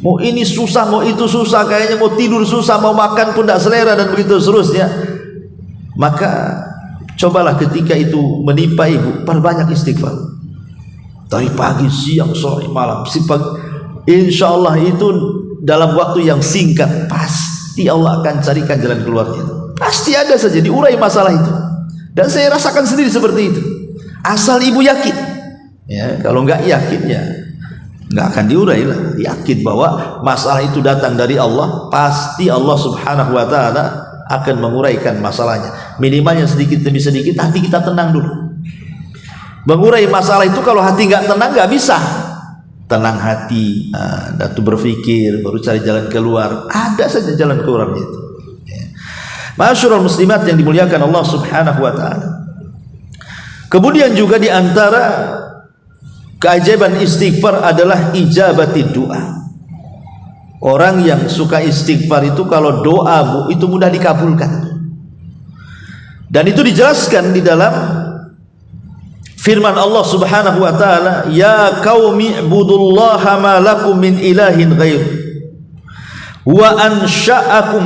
Mau ini susah, mau itu susah, kayaknya mau tidur susah, mau makan pun tidak selera, dan begitu seterusnya. Maka cobalah ketika itu menimpa ibu, perbanyak istighfar. Dari pagi, siang, sore, malam, insya Allah itu dalam waktu yang singkat pasti Allah akan carikan jalan keluarnya. Pasti ada saja diurai masalah itu. Dan saya rasakan sendiri seperti itu. Asal ibu yakin, ya. Kalau nggak yakin, ya nggak akan diurai lah. Yakin bahwa masalah itu datang dari Allah, pasti Allah subhanahu wa ta'ala akan menguraikan masalahnya. Minimalnya sedikit demi sedikit, hati kita tenang dulu. Mengurai masalah itu kalau hati nggak tenang, nggak bisa. Tenang hati, datu berpikir, baru cari jalan keluar. Ada saja jalan keluarnya itu. Ma'asyiral muslimat yang dimuliakan Allah subhanahu wa ta'ala. Kemudian juga di antara keajaiban istighfar adalah ijabatid doa. Orang yang suka istighfar itu kalau doa itu mudah dikabulkan. Dan itu dijelaskan di dalam firman Allah subhanahu wa ta'ala, ya qaumi ibudullaha ma lakum min ilahin ghair wa ansha'akum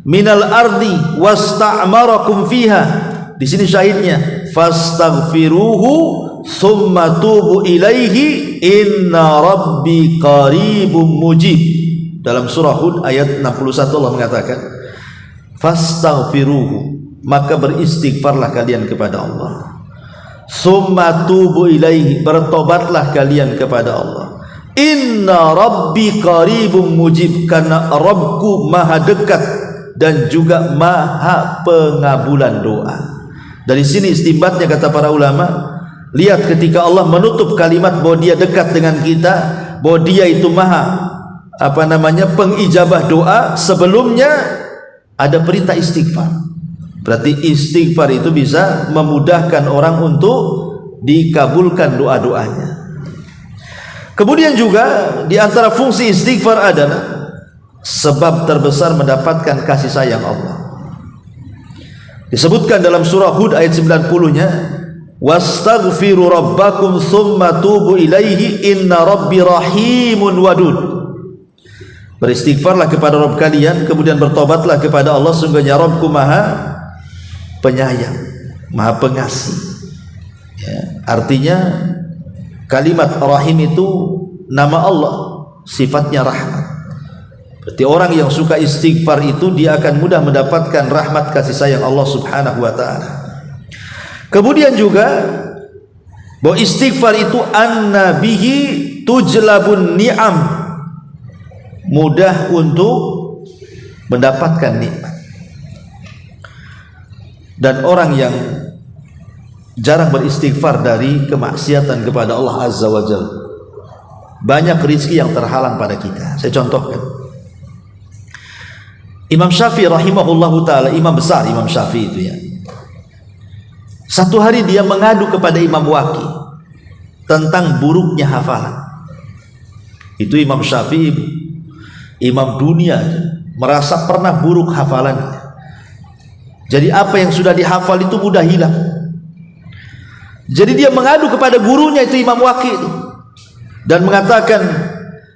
minal ardi wasta'marakum fiha. Di sini syahidnya, fastaghfiruhu summa tubu ilaihi inna rabbi qaribum mujib. Dalam surah Hud ayat 61 Allah mengatakan, fastaghfiruhu, maka beristighfarlah kalian kepada Allah. Summa tubu ilaihi, bertobatlah kalian kepada Allah. Inna rabbi qaribum mujib, karena Rabbku maha dekat dan juga maha pengabulan doa. Dari sini istimbatnya, kata para ulama, lihat ketika Allah menutup kalimat bahwa dia dekat dengan kita, bahwa dia itu maha pengijabah doa, sebelumnya ada perintah istighfar. Berarti istighfar itu bisa memudahkan orang untuk dikabulkan doa-doanya. Kemudian juga di antara fungsi istighfar adalah sebab terbesar mendapatkan kasih sayang Allah. Disebutkan dalam surah Hud ayat 90-nya, wastaghfiru rabbakum thumma tubu ilaihi inna rabbi rahimun wadud. Beristighfarlah kepada Rabb kalian, kemudian bertobatlah kepada Allah, sungguhnya Rabbku maha penyayang, maha pengasih, ya. Artinya kalimat rahim itu nama Allah, sifatnya rahmat. Berarti orang yang suka istighfar itu dia akan mudah mendapatkan rahmat kasih sayang Allah subhanahu wa ta'ala. Kemudian juga bahwa istighfar itu annabihi tujlabun ni'am, mudah untuk mendapatkan nikmat. Dan orang yang jarang beristighfar dari kemaksiatan kepada Allah azza wa jalla, banyak rezeki yang terhalang pada kita. Saya contohkan Imam Syafi'i rahimahullahu ta'ala, imam besar Imam Syafi'i itu, ya. Satu hari dia mengadu kepada Imam Waqi tentang buruknya hafalan. Itu Imam Syafi'i, imam dunia, merasa pernah buruk hafalannya. Jadi apa yang sudah dihafal itu mudah hilang. Jadi dia mengadu kepada gurunya itu Imam Waqi itu, dan mengatakan,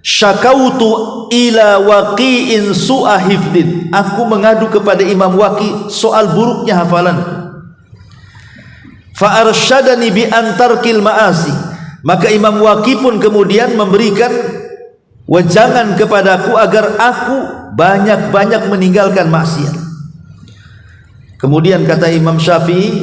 Syakautu ila waqi'in su'a hifdin. Aku mengadu kepada Imam Waqi soal buruknya hafalan. Fa arsyadani bi antarkil ma'asi. Maka Imam Waqi pun kemudian memberikan wejangan kepadaku agar aku banyak-banyak meninggalkan maksiat. Kemudian kata Imam Syafi'i,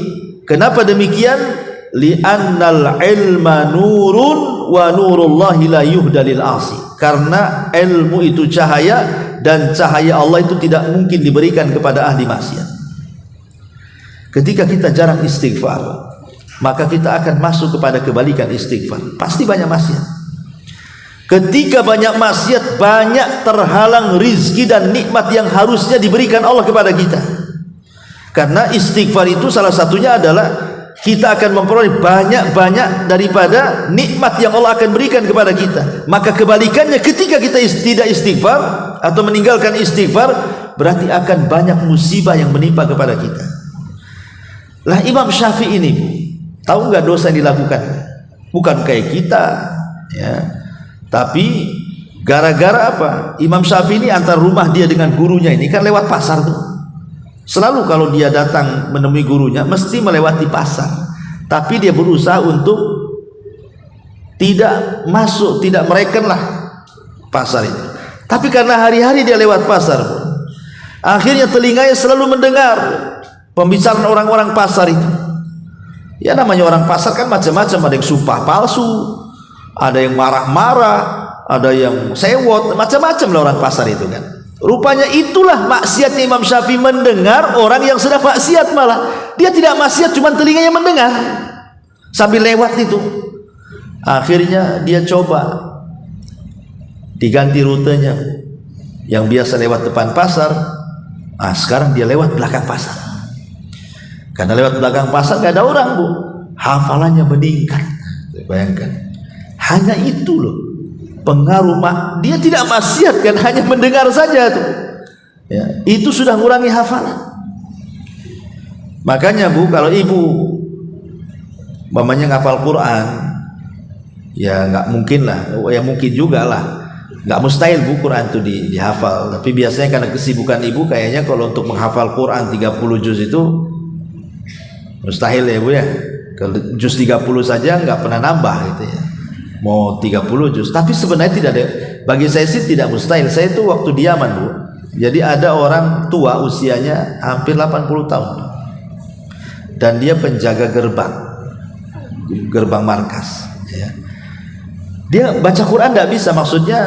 kenapa demikian? Li'annal ilma nurun wa nurullahi la yuhdalil asi. Karena ilmu itu cahaya, dan cahaya Allah itu tidak mungkin diberikan kepada ahli maksiat. Ketika kita jarang istighfar, maka kita akan masuk kepada kebalikan istighfar. Pasti banyak maksiat. Ketika banyak maksiat, banyak terhalang rizki dan nikmat yang harusnya diberikan Allah kepada kita. Karena istighfar itu salah satunya adalah kita akan memperoleh banyak-banyak daripada nikmat yang Allah akan berikan kepada kita. Maka kebalikannya, ketika kita tidak istighfar atau meninggalkan istighfar, berarti akan banyak musibah yang menimpa kepada kita. Lah Imam Syafi'i ini, tahu nggak dosa yang dilakukan? Bukan kayak kita, ya. Tapi gara-gara apa? Imam Syafi'i ini antar rumah dia dengan gurunya ini kan lewat pasar tuh. Selalu kalau dia datang menemui gurunya mesti melewati pasar. Tapi dia berusaha untuk tidak masuk, tidak merekenlah pasar itu. Tapi karena hari-hari dia lewat pasar, akhirnya telinganya selalu mendengar pembicaraan orang-orang pasar itu. Ya namanya orang pasar kan macam-macam, ada yang sumpah palsu, ada yang marah-marah, ada yang sewot, macam-macam lah orang pasar itu kan. Rupanya itulah maksiatnya Imam Syafi'i, mendengar orang yang sedang maksiat. Malah dia tidak maksiat, cuma telinganya mendengar sambil lewat itu. Akhirnya dia coba diganti rutenya, yang biasa lewat depan pasar, sekarang dia lewat belakang pasar. Karena lewat belakang pasar gak ada orang, Bu, hafalannya meningkat. Bayangkan, hanya itu loh pengaruh. Dia tidak maksiat kan, hanya mendengar saja tuh, ya, itu sudah mengurangi hafalan. Makanya Bu, kalau ibu mamanya ngapal Quran, ya nggak mungkin lah, ya mungkin juga lah, nggak mustahil Bu Quran itu dihafal. Tapi biasanya karena kesibukan ibu, kayaknya kalau untuk menghafal Quran 30 juz itu mustahil ya Bu ya. Kalau juz 30 saja nggak pernah nambah gitu ya, mau 30 juz. Tapi sebenarnya tidak ada, bagi saya sih tidak mustahil. Saya itu waktu di Yaman Bu, jadi ada orang tua usianya hampir 80 tahun dan dia penjaga gerbang markas, ya. Dia baca Quran tidak bisa, maksudnya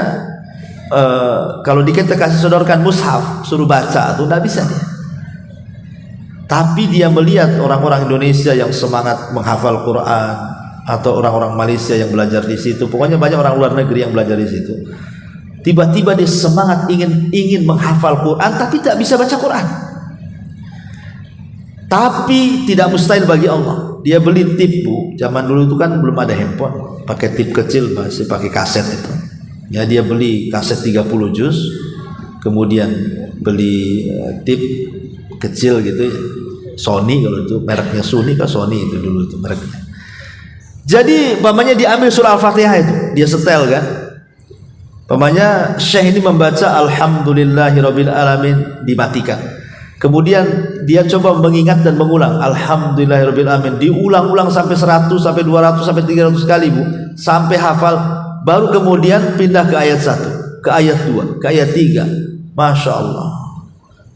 kalau kita kasih sodorkan mushaf suruh baca tuh tidak bisa dia. Tapi dia melihat orang-orang Indonesia yang semangat menghafal Quran, atau orang-orang Malaysia yang belajar di situ, pokoknya banyak orang luar negeri yang belajar di situ. Tiba-tiba dia semangat ingin menghafal Quran, tapi tak bisa baca Quran. Tapi tidak mustahil bagi Allah. Dia beli tip Bu, zaman dulu itu kan belum ada handphone, pakai tip kecil, masih pakai kaset itu. Ya dia beli kaset 30 juz, kemudian beli tip kecil gitu ya. Sony, kalau itu mereknya Sony kan, Sony itu dulu itu mereknya. Jadi pamannya diambil surah Al-Fatihah itu, dia setel kan. Pamannya Syekh ini membaca Alhamdulillahirabbil alamin, dimatikan. Kemudian dia coba mengingat dan mengulang Alhamdulillahirabbil alamin, diulang-ulang sampai 100, sampai 200, sampai 300 kali Bu, sampai hafal. Baru kemudian pindah ke ayat 1, ke ayat 2, ke ayat 3. Masya Allah,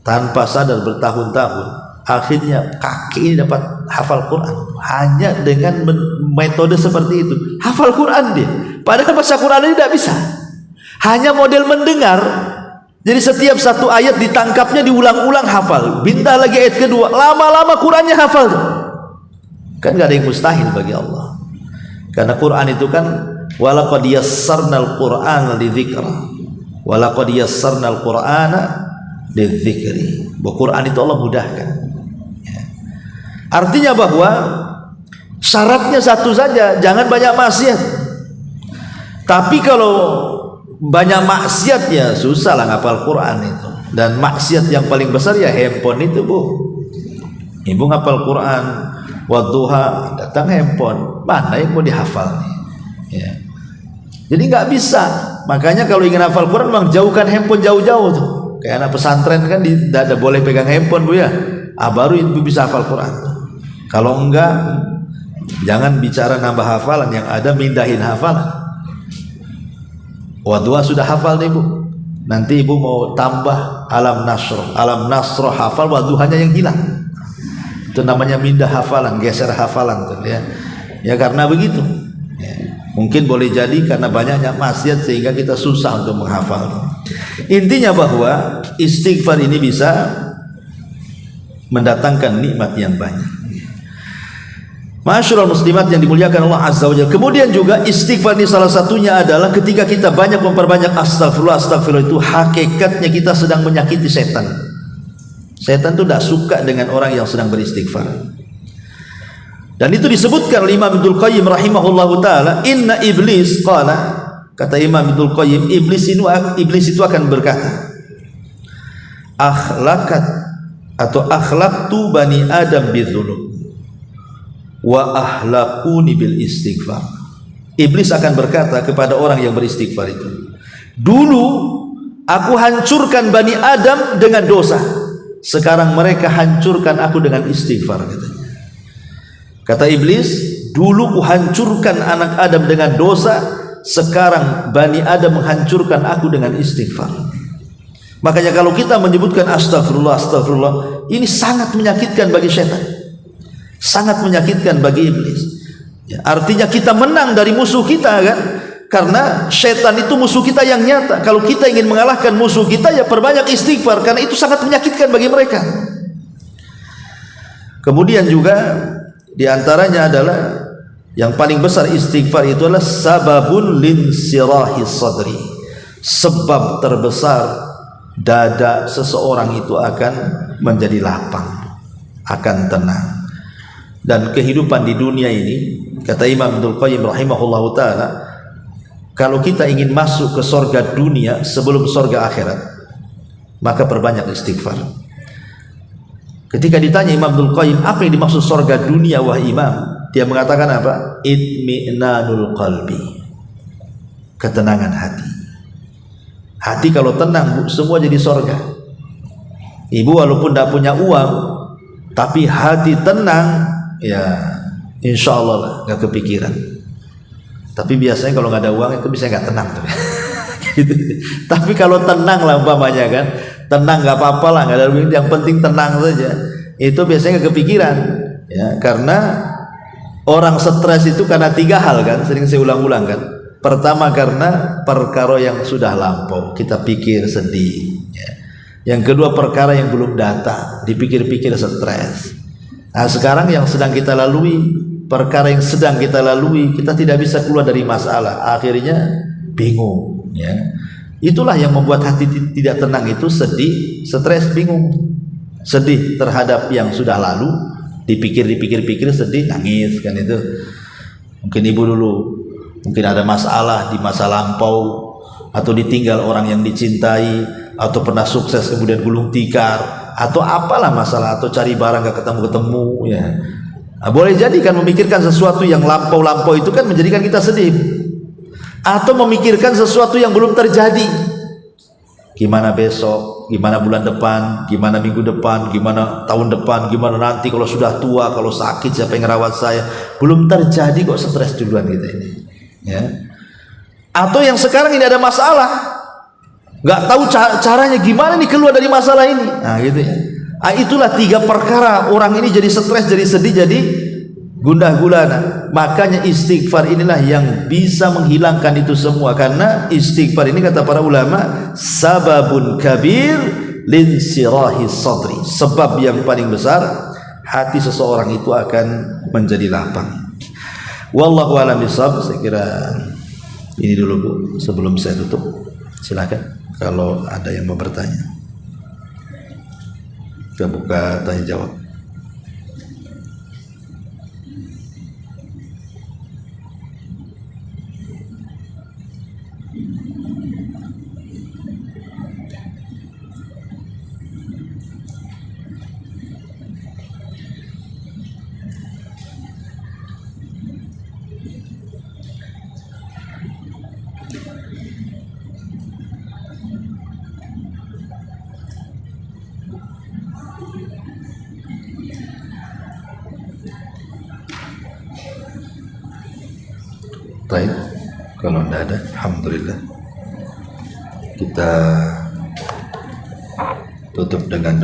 tanpa sadar bertahun-tahun akhirnya kaki ini dapat hafal Quran hanya dengan metode seperti itu. Hafal Quran dia, padahal baca Quran ini tidak bisa, hanya model mendengar. Jadi setiap satu ayat ditangkapnya, diulang-ulang, hafal. Pindah lagi ayat kedua, lama-lama Qurannya hafal. Kan gak ada yang mustahil bagi Allah, karena Quran itu kan walaqad yassarnal Qur'ana lidzikr, walaqad yassarnal Qur'ana lidzikri. Bahwa Quran itu Allah mudahkan. Artinya bahwa syaratnya satu saja, jangan banyak maksiat. Tapi kalau banyak maksiat ya susah lah ngapal Quran itu. Dan maksiat yang paling besar ya handphone itu Bu. Ibu ngapal Quran wadduha, datang handphone, mana yang mau dihafal nih? Ya. Jadi nggak bisa. Makanya kalau ingin hafal Quran memang jauhkan handphone jauh-jauh tuh. Kayak anak pesantren kan tidak ada boleh pegang handphone Bu ya. Baru itu bisa hafal Quran. Kalau enggak, jangan bicara nambah hafalan, yang ada mindahin hafalan. Wadua sudah hafal nih Bu, nanti Ibu mau tambah alam nasroh hafal, waduhanya yang hilang. Itu namanya mindah hafalan, geser hafalan tuh ya. Ya karena begitu ya. Mungkin boleh jadi karena banyaknya maksiat sehingga kita susah untuk menghafal. Intinya bahwa istighfar ini bisa mendatangkan nikmat yang banyak. Ma'asyiral muslimat yang dimuliakan Allah Azza wa Jalla. Kemudian juga istighfar ini salah satunya adalah ketika kita banyak memperbanyak astagfirullah itu hakikatnya kita sedang menyakiti setan. Setan itu tidak suka dengan orang yang sedang beristighfar. Dan itu disebutkan oleh Imam Ibnul Qayyim rahimahullahu taala, inna iblis qala, kata Imam Ibnul Qayyim, iblis itu akan berkata, akhlaqtu bani Adam bidzunub wa ahlaquni bil istighfar. Iblis akan berkata kepada orang yang beristighfar itu, dulu aku hancurkan Bani Adam dengan dosa, sekarang mereka hancurkan aku dengan istighfar, katanya. Kata iblis, dulu ku hancurkan anak Adam dengan dosa, sekarang Bani Adam menghancurkan aku dengan istighfar. Makanya kalau kita menyebutkan astagfirullah, ini sangat menyakitkan bagi setan, sangat menyakitkan bagi iblis ya, artinya kita menang dari musuh kita kan, karena setan itu musuh kita yang nyata. Kalau kita ingin mengalahkan musuh kita, ya perbanyak istighfar, karena itu sangat menyakitkan bagi mereka. Kemudian juga diantaranya adalah yang paling besar istighfar itu adalah sababun linsirahi sadri, sebab terbesar dada seseorang itu akan menjadi lapang, akan tenang. Dan kehidupan di dunia ini, kata Imam Ibnul Qayyim rahimahullahu taala, kalau kita ingin masuk ke surga dunia sebelum surga akhirat, maka perbanyak istighfar. Ketika ditanya Imam Ibnul Qayyim, apa yang dimaksud surga dunia wahai Imam? Dia mengatakan apa? Itmi'nanul qalbi, ketenangan hati. Hati kalau tenang, semua jadi surga. Ibu walaupun tidak punya uang, tapi hati tenang, ya insya Allah lah, nggak kepikiran. Tapi biasanya kalau nggak ada uang itu bisa nggak tenang tuh. Gitu. Tapi kalau tenang lah umpamanya kan, tenang nggak apa-apa lah, nggak ada duit, yang penting tenang saja. Itu biasanya nggak kepikiran, ya karena orang stres itu karena tiga hal kan, sering saya ulang-ulang kan. Pertama karena perkara yang sudah lampau, kita pikir sedih. Ya. Yang kedua perkara yang belum datang, dipikir-pikir stres. Nah sekarang yang sedang kita lalui, perkara yang sedang kita lalui, kita tidak bisa keluar dari masalah, akhirnya bingung. Ya. Itulah yang membuat hati tidak tenang, itu sedih, stres, bingung, sedih terhadap yang sudah lalu, dipikir-pikir sedih, nangis kan itu. Mungkin ibu dulu mungkin ada masalah di masa lampau, atau ditinggal orang yang dicintai, atau pernah sukses kemudian gulung tikar, atau apalah masalah, atau cari barang gak ketemu ya. Nah, boleh jadi kan memikirkan sesuatu yang lampau-lampau itu kan menjadikan kita sedih, atau memikirkan sesuatu yang belum terjadi. Gimana besok, gimana bulan depan, gimana minggu depan, gimana tahun depan, gimana nanti kalau sudah tua, kalau sakit siapa yang ngerawat saya. Belum terjadi kok stres duluan kita ini ya. Atau yang sekarang ini ada masalah, nggak tahu caranya gimana nih keluar dari masalah ini. Nah gitu ya. Itulah tiga perkara orang ini jadi stres, jadi sedih, jadi gundah gulana. Makanya istighfar inilah yang bisa menghilangkan itu semua, karena istighfar ini kata para ulama sababun kabir linsirahi sadri, sebab yang paling besar hati seseorang itu akan menjadi lapang. Wallahu a'lam bishawab. Saya kira ini dulu Bu sebelum saya tutup. Silakan kalau ada yang mau bertanya. Kita buka tanya jawab. Baik, kalau tidak ada, alhamdulillah. Kita tutup dengan